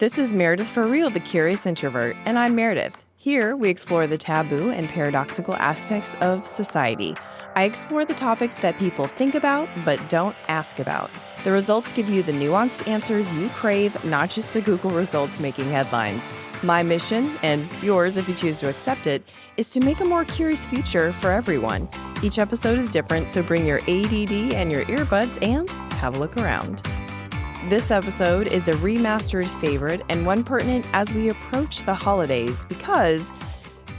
This is Meredith for Real, the Curious Introvert, and I'm Meredith. Here, we explore the taboo and paradoxical aspects of society. I explore the topics that people think about but don't ask about. The results give you the nuanced answers you crave, not just the Google results making headlines. My mission, and yours if you choose to accept it, is to make a more curious future for everyone. Each episode is different, so bring your ADD and your earbuds and have a look around. This episode is a remastered favorite and one pertinent as we approach the holidays because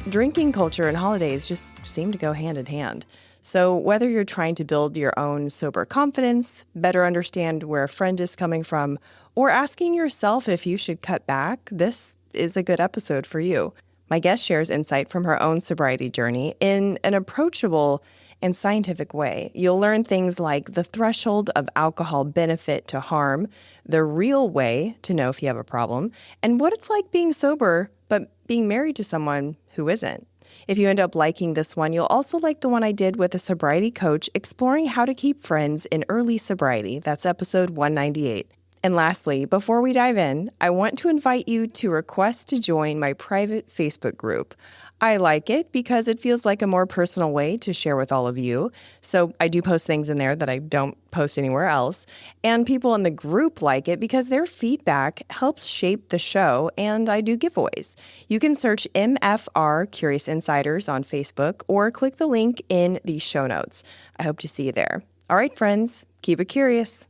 drinking culture and holidays just seem to go hand in hand. So whether you're trying to build your own sober confidence, better understand where a friend is coming from, or asking yourself if you should cut back, this is a good episode for you. My guest shares insight from her own sobriety journey in an approachable and scientific way. You'll learn things like the threshold of alcohol benefit to harm, the real way to know if you have a problem, and what it's like being sober but being married to someone who isn't. If you end up liking this one, you'll also like the one I did with a sobriety coach exploring how to keep friends in early sobriety. That's episode 198. And lastly, before we dive in, I want to invite you to request to join my private Facebook group. I like it because it feels like a more personal way to share with all of you. So I do post things in there that I don't post anywhere else. And people in the group like it because their feedback helps shape the show, and I do giveaways. You can search MFR Curious Insiders on Facebook or click the link in the show notes. I hope to see you there. All right, friends, keep it curious.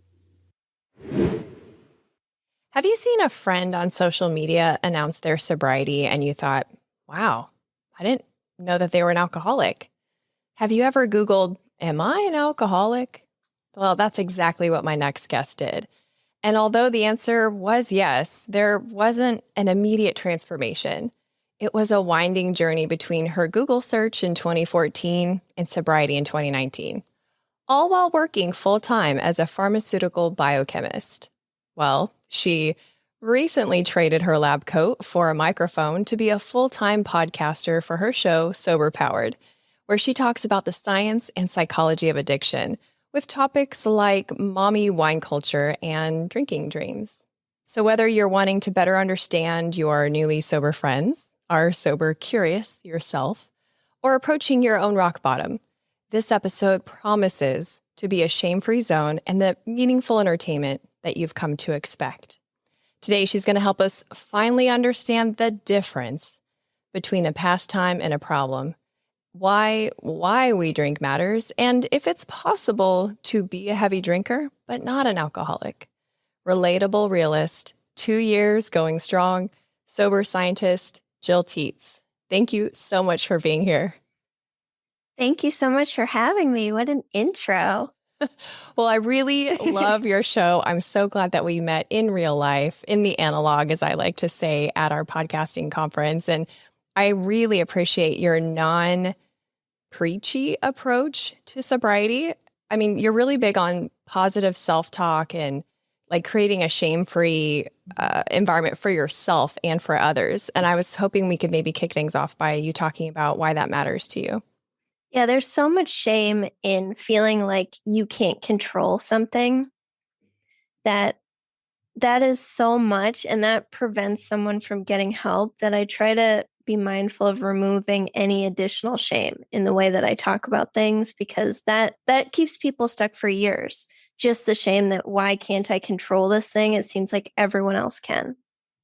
Have you seen a friend on social media announce their sobriety and you thought, wow, I didn't know that they were an alcoholic? Have you ever Googled, am I an alcoholic? Well, that's exactly what my next guest did. And although the answer was yes, there wasn't an immediate transformation. It was a winding journey between her Google search in 2014 and sobriety in 2019, all while working full-time as a pharmaceutical biochemist. Well, she recently traded her lab coat for a microphone to be a full-time podcaster for her show, Sober Powered, where she talks about the science and psychology of addiction with topics like mommy wine culture and drinking dreams. So whether you're wanting to better understand your newly sober friends, are sober curious yourself, or approaching your own rock bottom, this episode promises to be a shame-free zone and the meaningful entertainment that you've come to expect. Today, she's going to help us finally understand the difference between a pastime and a problem, why we drink matters, and if it's possible to be a heavy drinker but not an alcoholic. Relatable realist, 2 years going strong, sober scientist, Gill Tietz. Thank you so much for being here. Thank you so much for having me. What an intro. Well, I really love your show. I'm so glad that we met in real life, in the analog, as I like to say, at our podcasting conference. And I really appreciate your non-preachy approach to sobriety. I mean, you're really big on positive self-talk and like creating a shame-free environment for yourself and for others. And I was hoping we could maybe kick things off by you talking about why that matters to you. Yeah, there's so much shame in feeling like you can't control something that is so much, and that prevents someone from getting help, that I try to be mindful of removing any additional shame in the way that I talk about things, because that keeps people stuck for years. Just the shame that why can't I control this thing? It seems like everyone else can.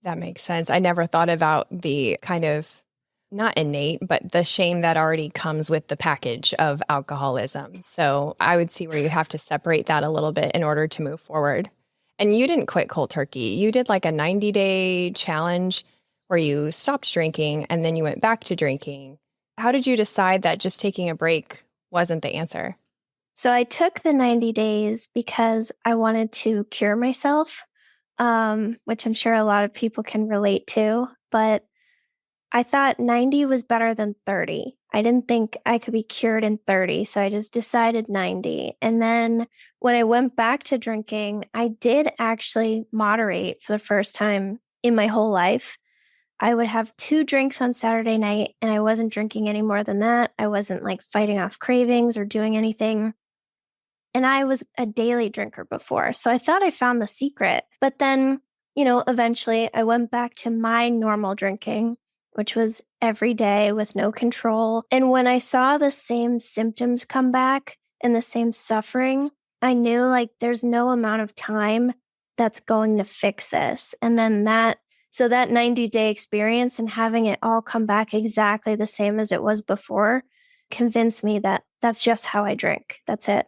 That makes sense. I never thought about the kind of not innate, but the shame that already comes with the package of alcoholism. So I would see where you have to separate that a little bit in order to move forward. And you didn't quit cold turkey. You did like a 90-day challenge where you stopped drinking and then you went back to drinking. How did you decide that just taking a break wasn't the answer? So I took the 90 days because I wanted to cure myself, which I'm sure a lot of people can relate to. But I thought 90 was better than 30. I didn't think I could be cured in 30, so I just decided 90. And then when I went back to drinking, I did actually moderate for the first time in my whole life. I would have 2 drinks on Saturday night, and I wasn't drinking any more than that. I wasn't like fighting off cravings or doing anything. And I was a daily drinker before, so I thought I found the secret. But then eventually I went back to my normal drinking, which was every day with no control. And when I saw the same symptoms come back and the same suffering, I knew like there's no amount of time that's going to fix this. And then that 90-day experience and having it all come back exactly the same as it was before convinced me that that's just how I drink. That's it.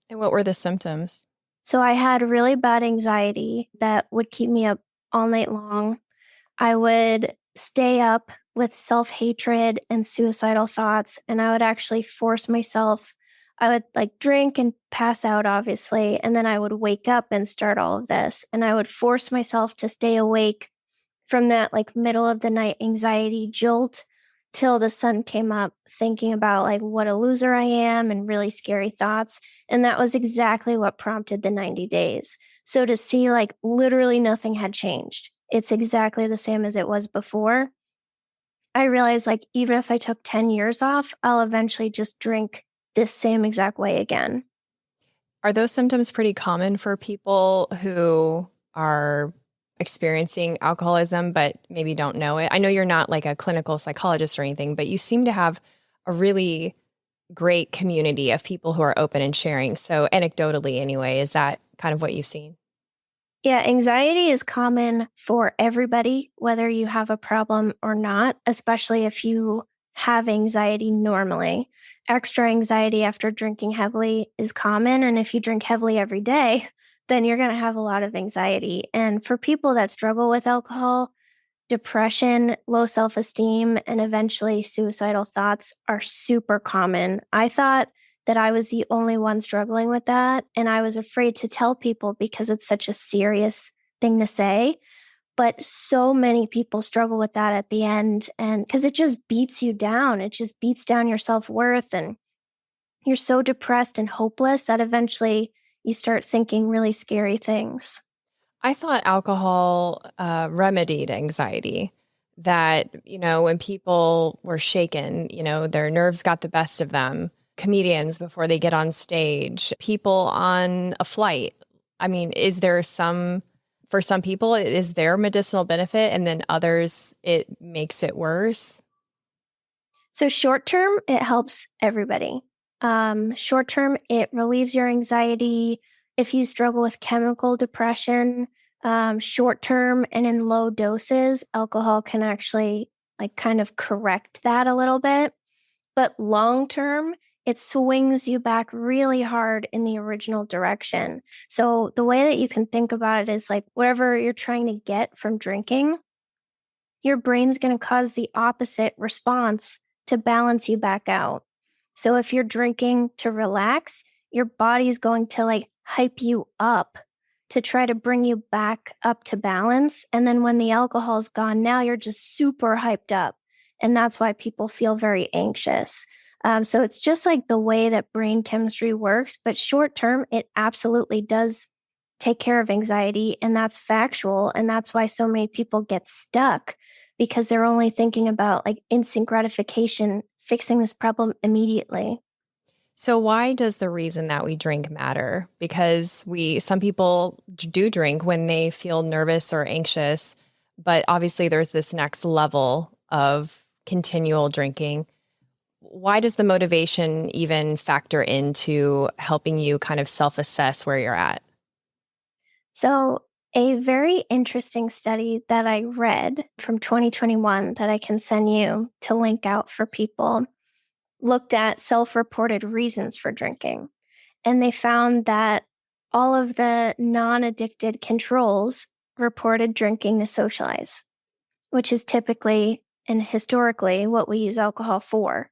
And what were the symptoms? So I had really bad anxiety that would keep me up all night long. I would stay up with self-hatred and suicidal thoughts, and I would actually force myself. I would like drink and pass out, obviously, and then I would wake up and start all of this. And I would force myself to stay awake from that like middle of the night anxiety jolt till the sun came up, thinking about like what a loser I am and really scary thoughts. And that was exactly what prompted the 90 days. So to see like literally nothing had changed, it's exactly the same as it was before. I realized like even if I took 10 years off, I'll eventually just drink this same exact way again. Are those symptoms pretty common for people who are experiencing alcoholism but maybe don't know it? I know you're not like a clinical psychologist or anything, but you seem to have a really great community of people who are open and sharing. So anecdotally anyway, is that kind of what you've seen? Yeah, anxiety is common for everybody, whether you have a problem or not, especially if you have anxiety normally. Extra anxiety after drinking heavily is common. And if you drink heavily every day, then you're going to have a lot of anxiety. And for people that struggle with alcohol, depression, low self esteem, and eventually suicidal thoughts are super common. I thought that I was the only one struggling with that. And I was afraid to tell people because it's such a serious thing to say. But so many people struggle with that at the end. And because it just beats you down, it just beats down your self worth. And you're so depressed and hopeless that eventually you start thinking really scary things. I thought alcohol remedied anxiety. That, when people were shaken, their nerves got the best of them. Comedians before they get on stage, people on a flight. I mean, for some people, is there medicinal benefit and then others, it makes it worse? So short term, it helps everybody. Short term, it relieves your anxiety. If you struggle with chemical depression, short term and in low doses, alcohol can actually like kind of correct that a little bit. But long term, it swings you back really hard in the original direction. So the way that you can think about it is like whatever you're trying to get from drinking, your brain's going to cause the opposite response to balance you back out. So if you're drinking to relax, your body's going to like hype you up to try to bring you back up to balance. And then when the alcohol's gone, now you're just super hyped up. And that's why people feel very anxious. So it's just like the way that brain chemistry works. But short term, it absolutely does take care of anxiety. And that's factual. And that's why so many people get stuck because they're only thinking about like instant gratification, fixing this problem immediately. So why does the reason that we drink matter? Because some people do drink when they feel nervous or anxious, but obviously there's this next level of continual drinking. Why does the motivation even factor into helping you kind of self-assess where you're at? So, a very interesting study that I read from 2021 that I can send you to link out for people looked at self reported reasons for drinking. And they found that all of the non addicted controls reported drinking to socialize, which is typically and historically what we use alcohol for.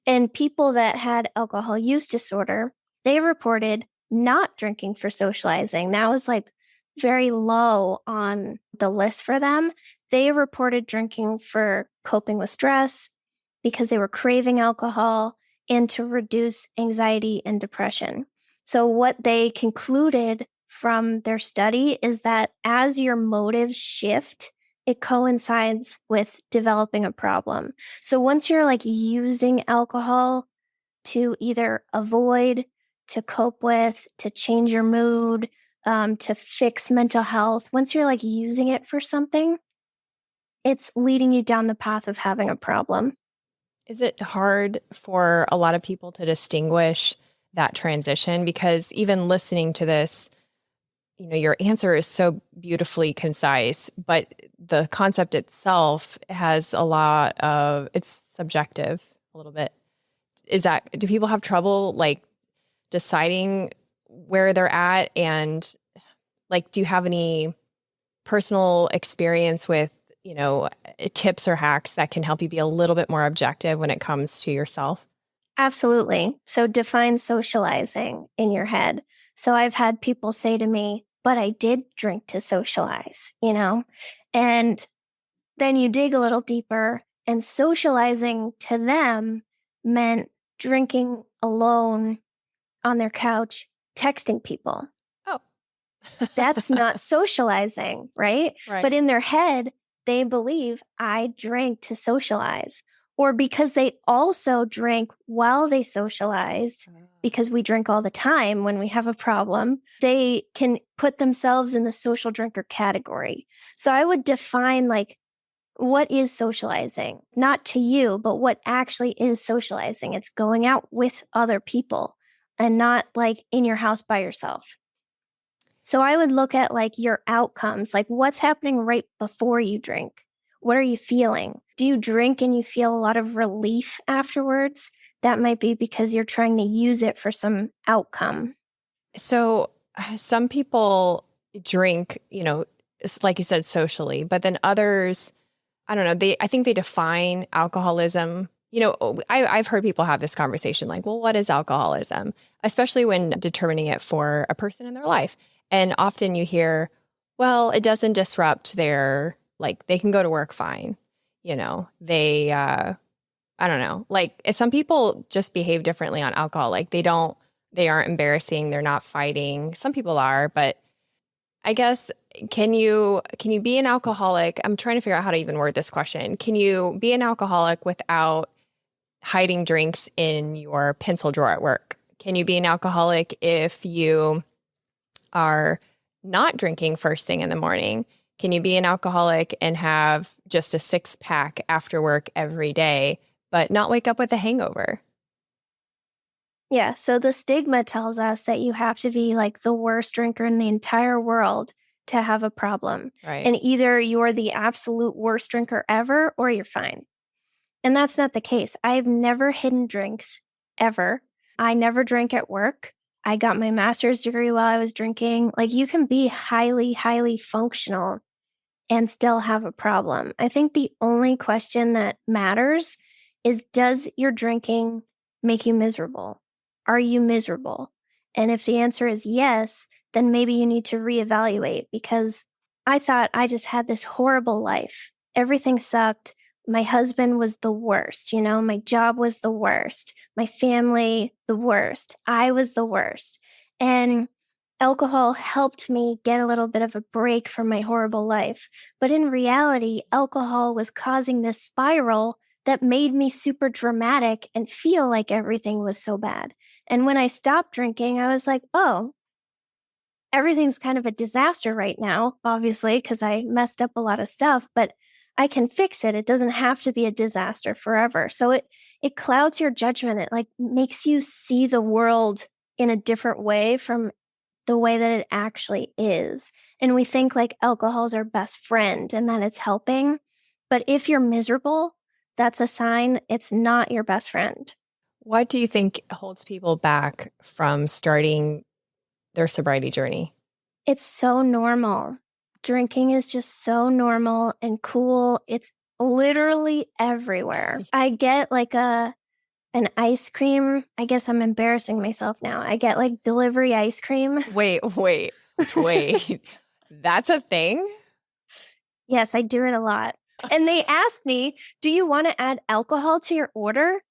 And people that had alcohol use disorder, they reported not drinking for socializing. That was like very low on the list for them. They reported drinking for coping with stress because they were craving alcohol and to reduce anxiety and depression. So, what they concluded from their study is that as your motives shift, it coincides with developing a problem. So once you're like using alcohol to either avoid, to cope with, to change your mood, to fix mental health, once you're like using it for something, it's leading you down the path of having a problem. Is it hard for a lot of people to distinguish that transition? Because even listening to this, your answer is so beautifully concise, but the concept itself has it's subjective a little bit. Do people have trouble like deciding where they're at? And like, do you have any personal experience with, tips or hacks that can help you be a little bit more objective when it comes to yourself? Absolutely. So define socializing in your head. So I've had people say to me, but I did drink to socialize, And then you dig a little deeper, and socializing to them meant drinking alone on their couch, texting people. Oh, That's not socializing, right? right. But in their head, they believe I drank to socialize. Or because they also drank while they socialized, because we drink all the time when we have a problem, they can put themselves in the social drinker category. So I would define like, what is socializing? Not to you, but what actually is socializing? It's going out with other people and not like in your house by yourself. So I would look at like your outcomes, like what's happening right before you drink. What are you feeling? Do you drink and you feel a lot of relief afterwards? That might be because you're trying to use it for some outcome. So some people drink, like you said, socially, but then others, I don't know, I think they define alcoholism. I've heard people have this conversation like, well, what is alcoholism? Especially when determining it for a person in their life. And often you hear, well, it doesn't disrupt they can go to work fine. I don't know, like some people just behave differently on alcohol. Like they aren't embarrassing. They're not fighting. Some people are, but I guess, can you be an alcoholic? I'm trying to figure out how to even word this question. Can you be an alcoholic without hiding drinks in your pencil drawer at work? Can you be an alcoholic if you are not drinking first thing in the morning? Can you be an alcoholic and have just a 6-pack after work every day, but not wake up with a hangover? Yeah, so the stigma tells us that you have to be like the worst drinker in the entire world to have a problem. Right. And either you're the absolute worst drinker ever or you're fine. And that's not the case. I've never hidden drinks ever. I never drank at work. I got my master's degree while I was drinking. Like you can be highly, highly functional and still have a problem. I think the only question that matters is, does your drinking make you miserable? Are you miserable? And if the answer is yes, then maybe you need to reevaluate, because I thought I just had this horrible life. Everything sucked. My husband was the worst, my job was the worst, my family, the worst. I was the worst. And alcohol helped me get a little bit of a break from my horrible life. But in reality, alcohol was causing this spiral that made me super dramatic and feel like everything was so bad. And when I stopped drinking, I was like, oh, everything's kind of a disaster right now, obviously, because I messed up a lot of stuff, but I can fix it. It doesn't have to be a disaster forever. So it clouds your judgment. It like makes you see the world in a different way from the way that it actually is. And we think like alcohol is our best friend and that it's helping. But if you're miserable, that's a sign it's not your best friend. What do you think holds people back from starting their sobriety journey? It's so normal. Drinking is just so normal and cool. It's literally everywhere. I get like an ice cream. I guess I'm embarrassing myself now. I get like delivery ice cream. Wait. That's a thing? Yes, I do it a lot. And they ask me, do you want to add alcohol to your order?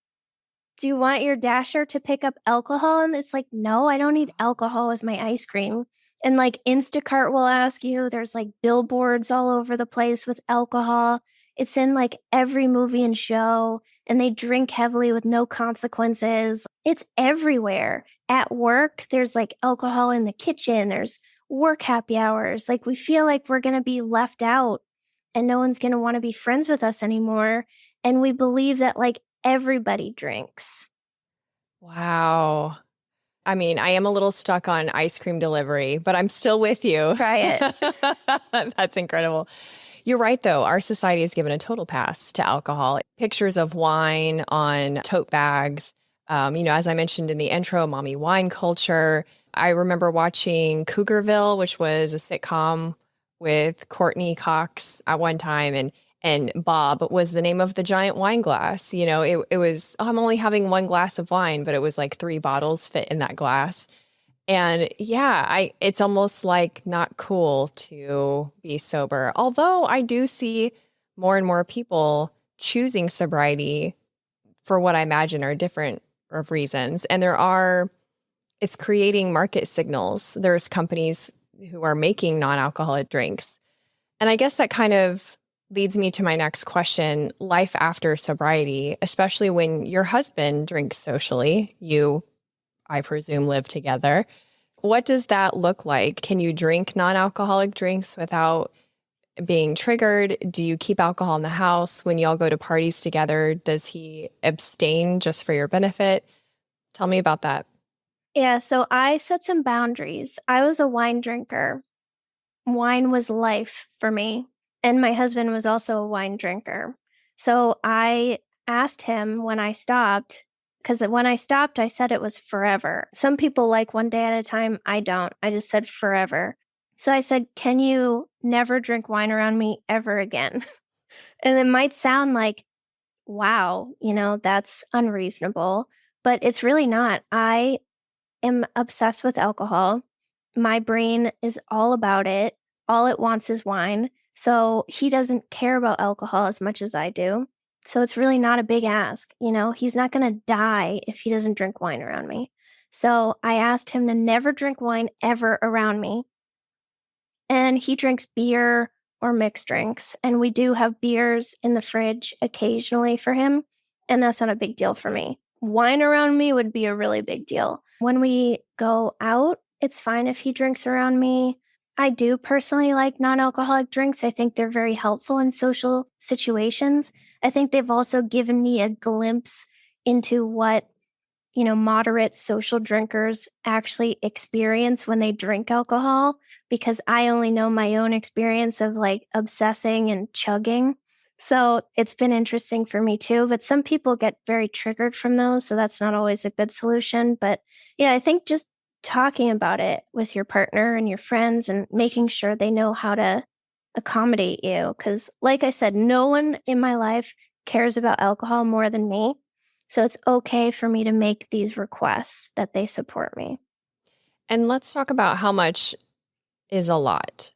Do you want your dasher to pick up alcohol? And it's like, no, I don't need alcohol as my ice cream. And like Instacart will ask you, there's like billboards all over the place with alcohol. It's in like every movie and show, and they drink heavily with no consequences. It's everywhere. At work, there's like alcohol in the kitchen. There's work happy hours. Like we feel like we're going to be left out and no one's going to want to be friends with us anymore. And we believe that like everybody drinks. Wow. I mean, I am a little stuck on ice cream delivery, but I'm still with you. Try it. That's incredible. You're right, though. Our society has given a total pass to alcohol. Pictures of wine on tote bags. As I mentioned in the intro, mommy wine culture. I remember watching Cougarville, which was a sitcom with Courtney Cox at one time, and Bob was the name of the giant wine glass. It was, I'm only having one glass of wine, but it was like 3 bottles fit in that glass. And yeah, it's almost like not cool to be sober. Although I do see more and more people choosing sobriety for what I imagine are different of reasons. And it's creating market signals. There's companies who are making non-alcoholic drinks. And I guess that kind of leads me to my next question, life after sobriety, especially when your husband drinks socially. You, I presume, live together. What does that look like? Can you drink non-alcoholic drinks without being triggered? Do you keep alcohol in the house? When y'all go to parties together, does he abstain just for your benefit? Tell me about that. Yeah, so I set some boundaries. I was a wine drinker. Wine was life for me. And my husband was also a wine drinker. So I asked him when I stopped, because when I stopped, I said it was forever. Some people like one day at a time. I don't. I just said forever. So I said, can you never drink wine around me ever again? And it might sound like, wow, that's unreasonable, but it's really not. I am obsessed with alcohol. My brain is all about it. All it wants is wine. So he doesn't care about alcohol as much as I do. So it's really not a big ask. He's not going to die if he doesn't drink wine around me. So I asked him to never drink wine ever around me. And he drinks beer or mixed drinks. And we do have beers in the fridge occasionally for him. And that's not a big deal for me. Wine around me would be a really big deal. When we go out, it's fine if he drinks around me. I do personally like non-alcoholic drinks. I think they're very helpful in social situations. I think they've also given me a glimpse into what, moderate social drinkers actually experience when they drink alcohol, because I only know my own experience of like obsessing and chugging. So it's been interesting for me too, but some people get very triggered from those. So that's not always a good solution. But yeah, I think just talking about it with your partner and your friends and making sure they know how to accommodate you. Because like I said, no one in my life cares about alcohol more than me. So it's okay for me to make these requests that they support me. And let's talk about how much is a lot.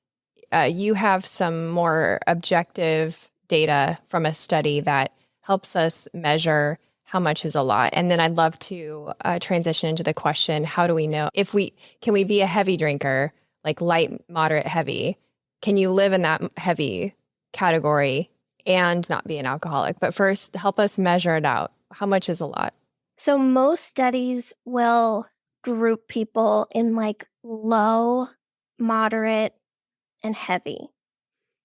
You have some more objective data from a study that helps us measure how much is a lot. And then I'd love to transition into the question, how do we know can we be a heavy drinker, like light, moderate, heavy? Can you live in that heavy category and not be an alcoholic? But first, help us measure it out. How much is a lot? So most studies will group people in like low, moderate, and heavy.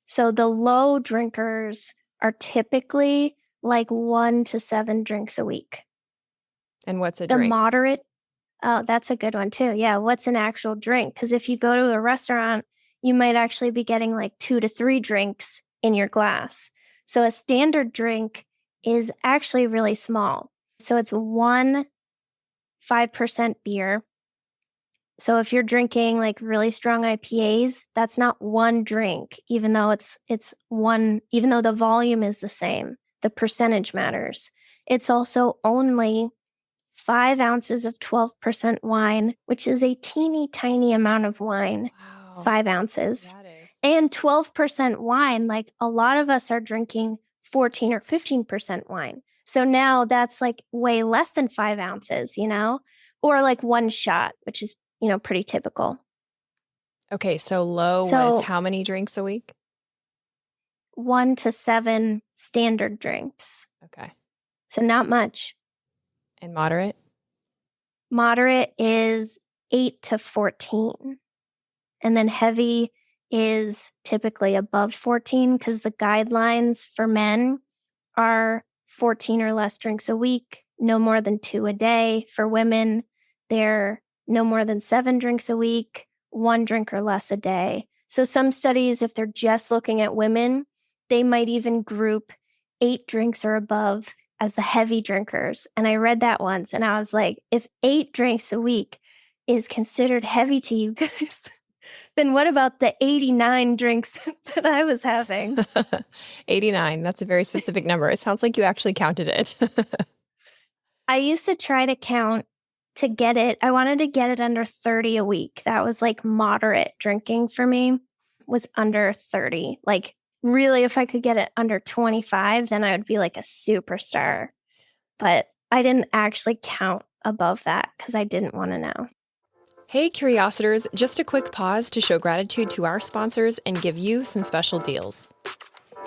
So the low drinkers are typically like 1 to 7 drinks a week. And what's a The drink? moderate, oh, that's a good one too. Yeah, what's an actual drink? Because if you go to a restaurant, you might actually be getting like 2 to 3 drinks in your glass. So a standard drink is actually really small. So it's 1 5% beer. So if you're drinking like really strong IPAs, that's not one drink, even though it's one, even though the volume is the same, the percentage matters. It's also only 5 ounces of 12% wine, which is a teeny tiny amount of wine. Wow. 5 ounces. That is. And 12% wine, like a lot of us are drinking 14 or 15% wine. So now that's like way less than 5 ounces, or like 1 shot, which is, pretty typical. Okay, so low was how many drinks a week? 1 to 7 standard drinks. Okay. So not much. And moderate? Moderate is 8 to 14. And then heavy is typically above 14 because the guidelines for men are 14 or less drinks a week, no more than 2 a day. For women, they're no more than 7 drinks a week, 1 drink or less a day. So some studies, if they're just looking at women, they might even group 8 drinks or above as the heavy drinkers. And I read that once and I was like, if 8 drinks a week is considered heavy to you guys, then what about the 89 drinks that I was having? 89, that's a very specific number. It sounds like you actually counted it. I used to try to count to get it. I wanted to get it under 30 a week. That was like moderate drinking for me, was under 30. Like really, if I could get it under 25, then I would be like a superstar. But I didn't actually count above that because I didn't want to know. Hey, Curiositors, just a quick pause to show gratitude to our sponsors and give you some special deals.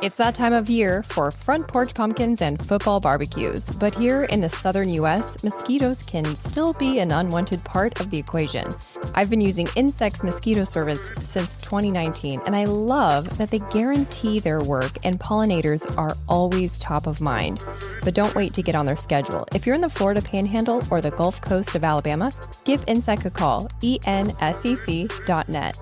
It's that time of year for front porch pumpkins and football barbecues, but here in the southern U.S., mosquitoes can still be an unwanted part of the equation. I've been using Insect's mosquito service since 2019, and I love that they guarantee their work and pollinators are always top of mind. But don't wait to get on their schedule. If you're in the Florida Panhandle or the Gulf Coast of Alabama, give Insect a call, ensec.net.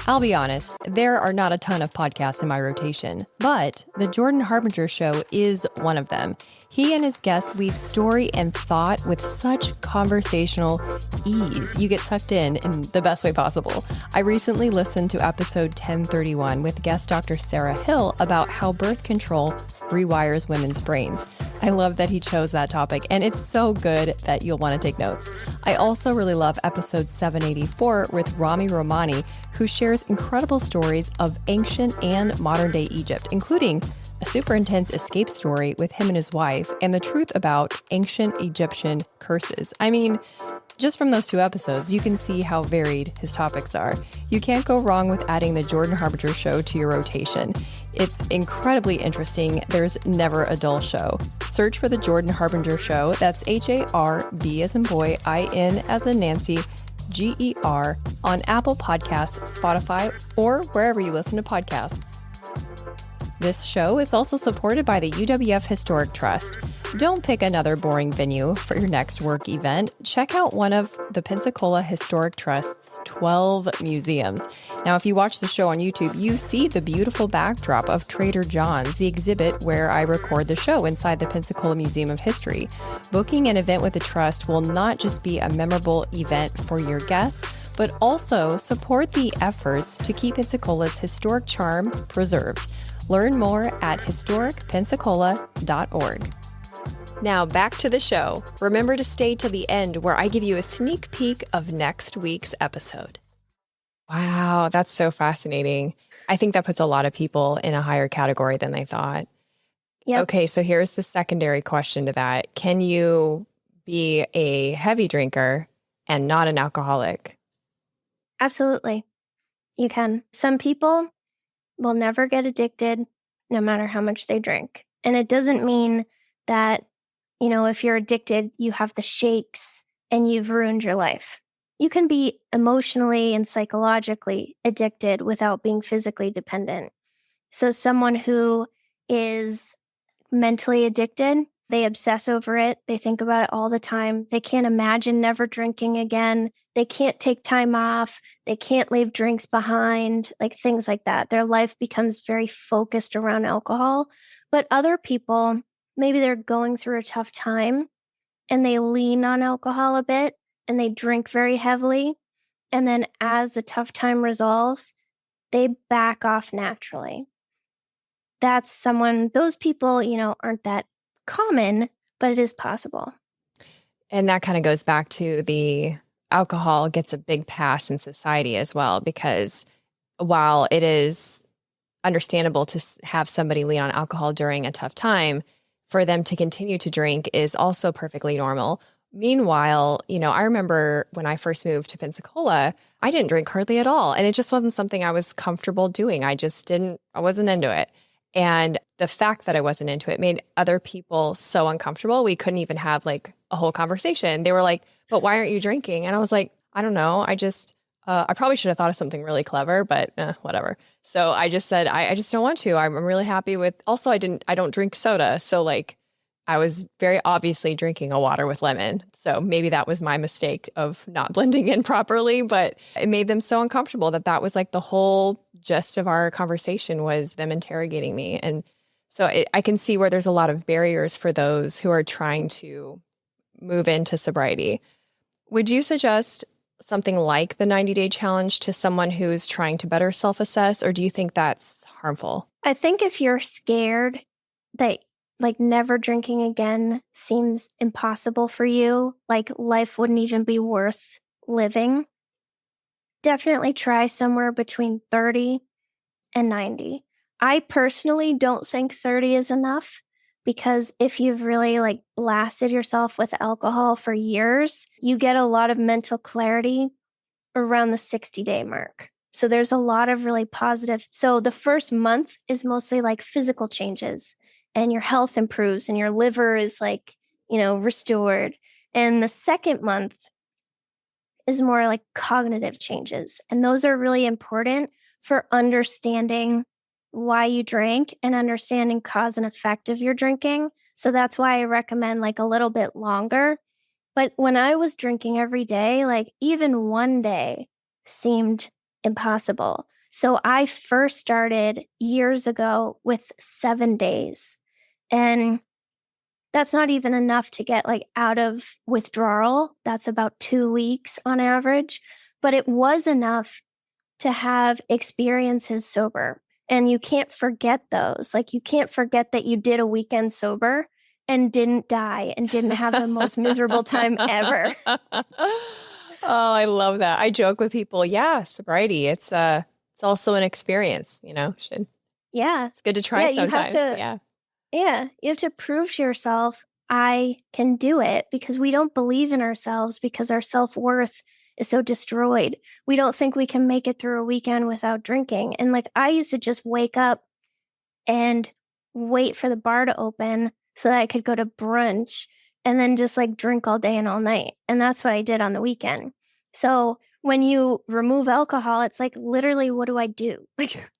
I'll be honest, there are not a ton of podcasts in my rotation, but the Jordan Harbinger Show is one of them. He and his guests weave story and thought with such conversational ease. You get sucked in the best way possible. I recently listened to episode 1031 with guest Dr. Sarah Hill about how birth control rewires women's brains. I love that he chose that topic, and it's so good that you'll want to take notes. I also really love episode 784 with Rami Romani, who shares incredible stories of ancient and modern-day Egypt, including a super intense escape story with him and his wife, and the truth about ancient Egyptian curses. I mean, just from those 2 episodes, you can see how varied his topics are. You can't go wrong with adding the Jordan Harbinger Show to your rotation. It's incredibly interesting. There's never a dull show. Search for the Jordan Harbinger Show. That's HARB as in boy, IN as in Nancy, GER on Apple Podcasts, Spotify, or wherever you listen to podcasts. This show is also supported by the UWF Historic Trust. Don't pick another boring venue for your next work event. Check out one of the Pensacola Historic Trust's 12 museums. Now, if you watch the show on YouTube, you see the beautiful backdrop of Trader John's, the exhibit where I record the show inside the Pensacola Museum of History. Booking an event with the Trust will not just be a memorable event for your guests, but also support the efforts to keep Pensacola's historic charm preserved. Learn more at historicpensacola.org. Now back to the show. Remember to stay till the end where I give you a sneak peek of next week's episode. Wow, that's so fascinating. I think that puts a lot of people in a higher category than they thought. Yep. Okay, so here's the secondary question to that. Can you be a heavy drinker and not an alcoholic? Absolutely. You can. Some people will never get addicted no matter how much they drink. And it doesn't mean that, if you're addicted, you have the shakes and you've ruined your life. You can be emotionally and psychologically addicted without being physically dependent. So someone who is mentally addicted, they obsess over it. They think about it all the time. They can't imagine never drinking again. They can't take time off. They can't leave drinks behind, like things like that. Their life becomes very focused around alcohol. But other people, maybe they're going through a tough time and they lean on alcohol a bit and they drink very heavily. And then as the tough time resolves, they back off naturally. Those people, aren't that common, but it is possible. And that kind of goes back to the alcohol gets a big pass in society as well, because while it is understandable to have somebody lean on alcohol during a tough time, for them to continue to drink is also perfectly normal. Meanwhile, I remember when I first moved to Pensacola, I didn't drink hardly at all. And it just wasn't something I was comfortable doing. I wasn't into it. And the fact that I wasn't into it made other people so uncomfortable. We couldn't even have like a whole conversation. They were like, but why aren't you drinking? And I was like, I don't know. I just I probably should have thought of something really clever, but whatever. So I just said, I just don't want to. I'm really happy with, also, I don't drink soda. So like I was very obviously drinking a water with lemon. So maybe that was my mistake of not blending in properly, but it made them so uncomfortable that was like the whole gist of our conversation was them interrogating me. And so I can see where there's a lot of barriers for those who are trying to move into sobriety. Would you suggest something like the 90-day challenge to someone who is trying to better self-assess, or do you think that's harmful? I think if you're scared that like never drinking again seems impossible for you, like life wouldn't even be worth living, definitely try somewhere between 30 and 90. I personally don't think 30 is enough because if you've really like blasted yourself with alcohol for years, you get a lot of mental clarity around the 60-day mark. So there's a lot of really positive. So the first month is mostly like physical changes and your health improves and your liver is like, restored. And the second month is more like cognitive changes. And those are really important for understanding why you drink and understanding cause and effect of your drinking. So that's why I recommend like a little bit longer. But when I was drinking every day, like even one day seemed impossible. So I first started years ago with 7 days. And that's not even enough to get like out of withdrawal. That's about 2 weeks on average. But it was enough to have experiences sober. And you can't forget those. Like you can't forget that you did a weekend sober and didn't die and didn't have the most miserable time ever. Oh, I love that. I joke with people, yeah, sobriety, it's also an experience, Yeah. It's good to try sometimes. Yeah, you have to prove to yourself, I can do it, because we don't believe in ourselves because our self-worth is so destroyed. We don't think we can make it through a weekend without drinking. And like I used to just wake up and wait for the bar to open so that I could go to brunch and then just like drink all day and all night. And that's what I did on the weekend. So when you remove alcohol, it's like literally, what do I do? Like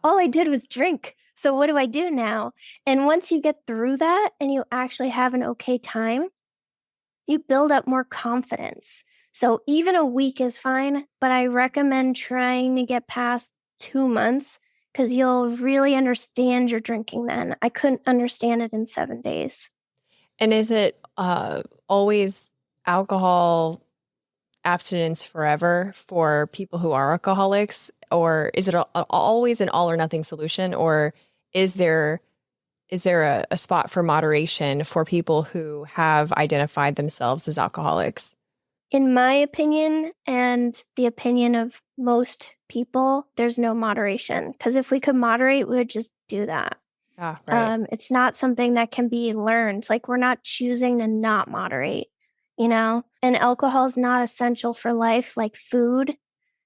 all I did was drink. So what do I do now? And once you get through that and you actually have an okay time, you build up more confidence. So even a week is fine, but I recommend trying to get past 2 months because you'll really understand your drinking then. I couldn't understand it in 7 days. And is it always alcohol abstinence forever for people who are alcoholics? Or is it always an all or nothing solution? Or is there a spot for moderation for people who have identified themselves as alcoholics? In my opinion, and the opinion of most people, there's no moderation. Because if we could moderate, we would just do that. Right. It's not something that can be learned. Like we're not choosing to not moderate, And alcohol is not essential for life like food.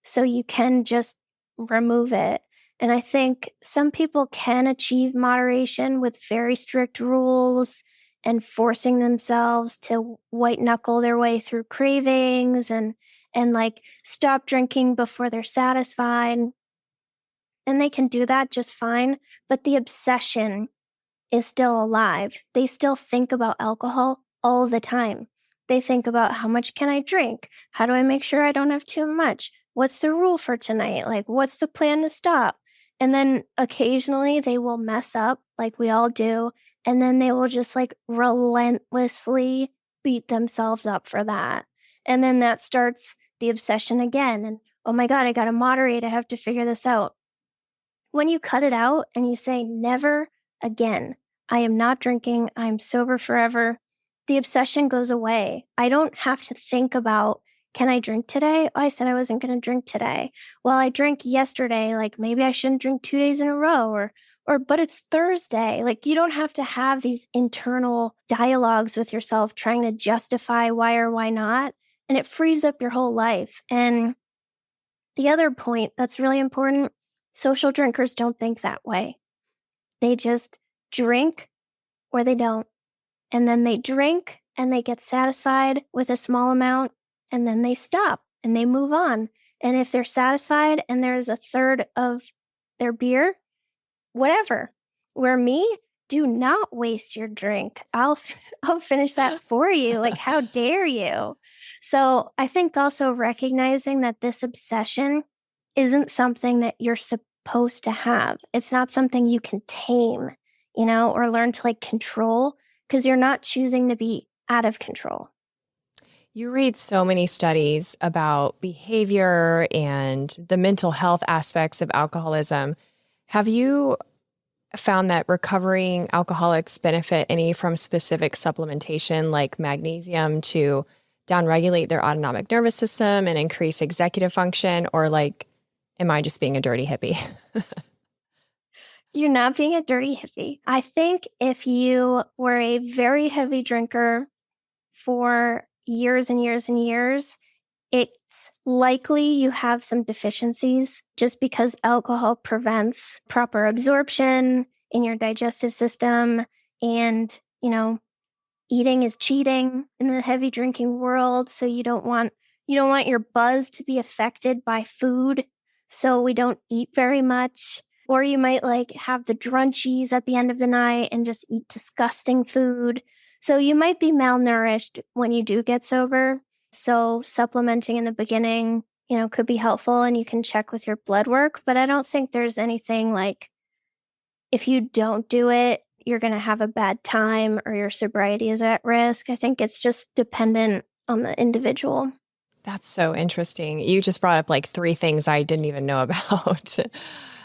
So you can just remove it. And I think some people can achieve moderation with very strict rules and forcing themselves to white knuckle their way through cravings and like stop drinking before they're satisfied. And they can do that just fine, but the obsession is still alive. They still think about alcohol all the time. They think about how much can I drink? How do I make sure I don't have too much? What's the rule for tonight? Like, what's the plan to stop? And then occasionally they will mess up like we all do. And then they will just like relentlessly beat themselves up for that. And then that starts the obsession again. And oh my God, I got to moderate. I have to figure this out. When you cut it out and you say, never again, I am not drinking, I'm sober forever, the obsession goes away. I don't have to think about, can I drink today? Oh, I said I wasn't going to drink today. Well, I drank yesterday, like maybe I shouldn't drink 2 days in a row or but it's Thursday. Like you don't have to have these internal dialogues with yourself trying to justify why or why not. And it frees up your whole life. And the other point that's really important, social drinkers don't think that way. They just drink or they don't. And then they drink and they get satisfied with a small amount and then they stop and they move on. And if they're satisfied and there's a third of their beer, whatever. Where me, do not waste your drink. I'll finish that for you. Like, how dare you? So I think also recognizing that this obsession isn't something that you're supposed to have. It's not something you can tame, or learn to control, because you're not choosing to be out of control. You read so many studies about behavior and the mental health aspects of alcoholism. Have you found that recovering alcoholics benefit any from specific supplementation like magnesium to downregulate their autonomic nervous system and increase executive function? Or am I just being a dirty hippie? You're not being a dirty hippie. I think if you were a very heavy drinker for years and years and years, it's likely you have some deficiencies just because alcohol prevents proper absorption in your digestive system. And, eating is cheating in the heavy drinking world. So you don't want your buzz to be affected by food. So we don't eat very much. Or you might have the drunchies at the end of the night and just eat disgusting food. So you might be malnourished when you do get sober. So supplementing in the beginning, could be helpful, and you can check with your blood work. But I don't think there's anything if you don't do it, you're going to have a bad time or your sobriety is at risk. I think it's just dependent on the individual. That's so interesting. You just brought up 3 things I didn't even know about.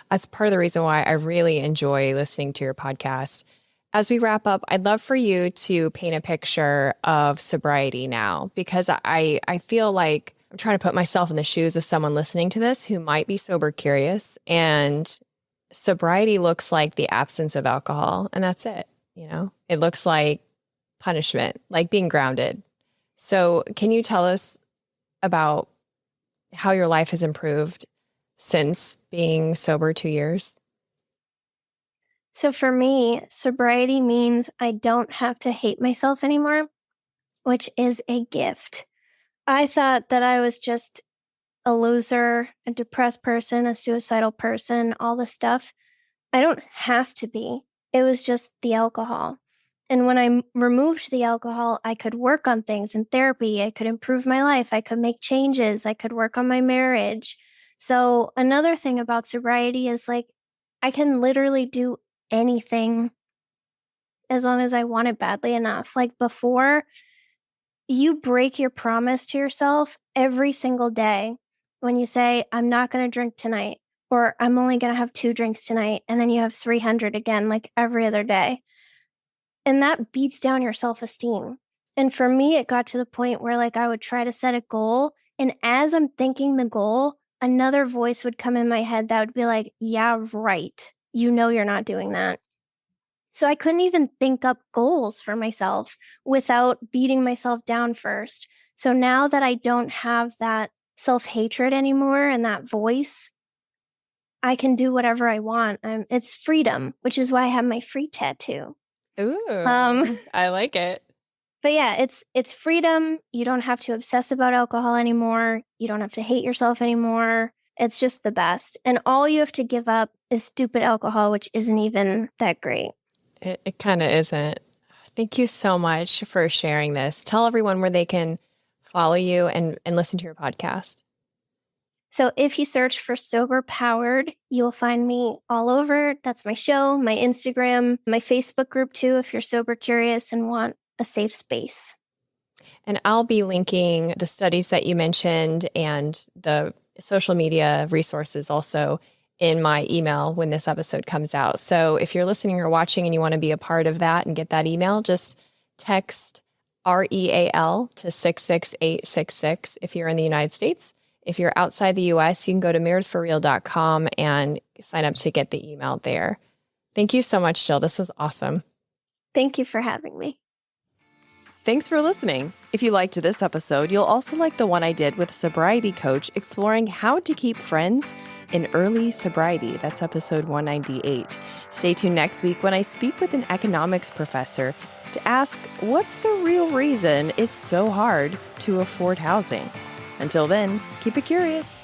That's part of the reason why I really enjoy listening to your podcast. As we wrap up, I'd love for you to paint a picture of sobriety now, because I feel like I'm trying to put myself in the shoes of someone listening to this who might be sober curious, and sobriety looks like the absence of alcohol, and that's it. It looks like punishment, like being grounded. So can you tell us about how your life has improved since being sober 2 years? So for me, sobriety means I don't have to hate myself anymore, which is a gift. I thought that I was just a loser, a depressed person, a suicidal person, all this stuff. I don't have to be. It was just the alcohol. And when I removed the alcohol, I could work on things in therapy. I could improve my life. I could make changes. I could work on my marriage. So another thing about sobriety is I can literally do anything as long as I want it badly enough. Before, you break your promise to yourself every single day when you say, I'm not going to drink tonight, or I'm only going to have 2 drinks tonight. And then you have 300 again, every other day. And that beats down your self-esteem. And for me, it got to the point where I would try to set a goal. And as I'm thinking the goal, another voice would come in my head that would be yeah, right. You're not doing that. So I couldn't even think up goals for myself without beating myself down first. So now that I don't have that self-hatred anymore and that voice, I can do whatever I want. It's freedom, which is why I have my free tattoo. Ooh, I like it. But yeah, it's freedom. You don't have to obsess about alcohol anymore. You don't have to hate yourself anymore. It's just the best. And all you have to give up is stupid alcohol, which isn't even that great. It kind of isn't. Thank you so much for sharing this. Tell everyone where they can follow you and listen to your podcast. So if you search for Sober Powered, you'll find me all over. That's my show, my Instagram, my Facebook group too, if you're sober curious and want a safe space. And I'll be linking the studies that you mentioned and the social media resources also in my email when this episode comes out. So if you're listening or watching and you want to be a part of that and get that email, just text REAL to 66866 if you're in the United States. If you're outside the US, you can go to meredithforreal.com and sign up to get the email there. Thank you so much, Jill. This was awesome. Thank you for having me. Thanks for listening. If you liked this episode, you'll also like the one I did with a sobriety coach exploring how to keep friends in early sobriety. That's episode 198. Stay tuned next week when I speak with an economics professor to ask what's the real reason it's so hard to afford housing. Until then, keep it curious.